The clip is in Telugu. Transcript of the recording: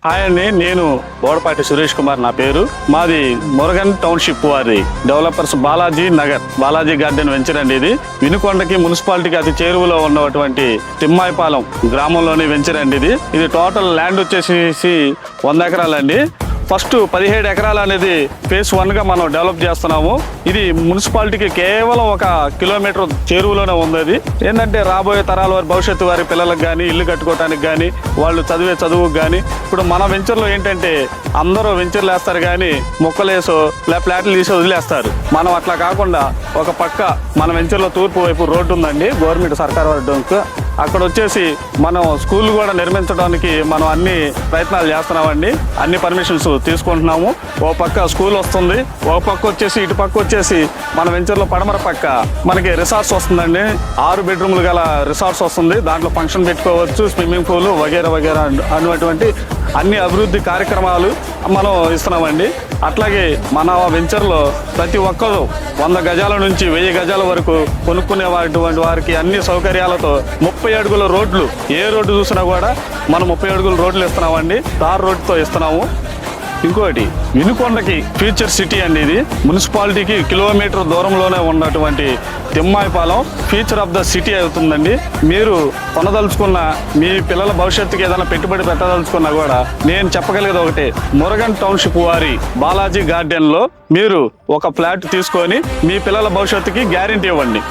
హాయ్ అండి, నేను బోడపాటి సురేష్ కుమార్ నా పేరు. మాది మురగన్ టౌన్షిప్ వారి developers Balaji Nagar, Balaji garden venture అండి. ఇది వినుకొండకి మున్సిపాలిటీకి అతి చేరువలో ఉన్నటువంటి తిమ్మాయిపాలెం గ్రామంలోని వెంచర్ అండి. ఇది టోటల్ ల్యాండ్ వచ్చేసి 100 ఎకరాలండి. ఫస్ట్ 17 ఎకరాలు అనేది ఫేజ్ 1గా మనం డెవలప్ చేస్తున్నాము. ఇది మున్సిపాలిటీకి కేవలం 1 కిలోమీటర్ చేరువలోనే ఉంది. అది ఏంటంటే రాబోయే తరాల వారి భవిష్యత్తు వారి పిల్లలకు కానీ ఇల్లు కట్టుకోవడానికి కానీ వాళ్ళు చదివే చదువుకు కానీ ఇప్పుడు మన వెంచర్లో ఏంటంటే అందరూ వెంచర్లు వేస్తారు కానీ మొక్కలు వేసో లేదా ప్లాట్లు తీసి వదిలేస్తారు. మనం అట్లా కాకుండా ఒక పక్క మన వెంచర్లో తూర్పు వైపు రోడ్డు ఉందండి, గవర్నమెంట్ సర్కార్ రోడ్డు. అక్కడ వచ్చేసి మనం స్కూల్ కూడా నిర్మించడానికి మనం అన్ని ప్రయత్నాలు చేస్తున్నామండి. అన్ని పర్మిషన్స్ తీసుకుంటున్నాము. ఓ పక్క స్కూల్ వస్తుంది, ఓ పక్క వచ్చేసి ఇటు పక్క వచ్చేసి మన వెంచర్లో పడమర పక్క మనకి రిసార్ట్స్ వస్తుందండి. 6 బెడ్రూమ్లు గల రిసార్ట్స్ వస్తుంది. దాంట్లో ఫంక్షన్ పెట్టుకోవచ్చు, స్విమ్మింగ్ పూల్ వగేరా వగేరా అటువంటి అన్ని అభివృద్ధి కార్యక్రమాలు మనం ఇస్తున్నామండి. అట్లాగే మన వెంచర్లో ప్రతి ఒక్కరూ 100 గజాల నుంచి 1000 గజాల వరకు కొనుక్కునేటువంటి వారికి అన్ని సౌకర్యాలతో 30 అడుగుల రోడ్లు, ఏ రోడ్డు చూసినా కూడా మనం 30 అడుగుల రోడ్లు ఇస్తున్నామండి. తార్ రోడ్డుతో ఇస్తున్నాము. ఇంకోటి వినుకొండకి ఫ్యూచర్ సిటీ అండి. ఇది మున్సిపాలిటీకి కిలోమీటర్ దూరంలోనే ఉన్నటువంటి Timmayapalem future of the city అవుతుందండి. మీరు కొనదలుచుకున్న మీ పిల్లల భవిష్యత్తుకి ఏదైనా పెట్టుబడి పెట్టదలుచుకున్నా కూడా నేను చెప్పగలిగేది ఒకటే, మురగన్ టౌన్షిప్ వారి బాలాజీ గార్డెన్లో మీరు ఒక ఫ్లాట్ తీసుకొని మీ పిల్లల భవిష్యత్తుకి గ్యారెంటీ ఇవ్వండి.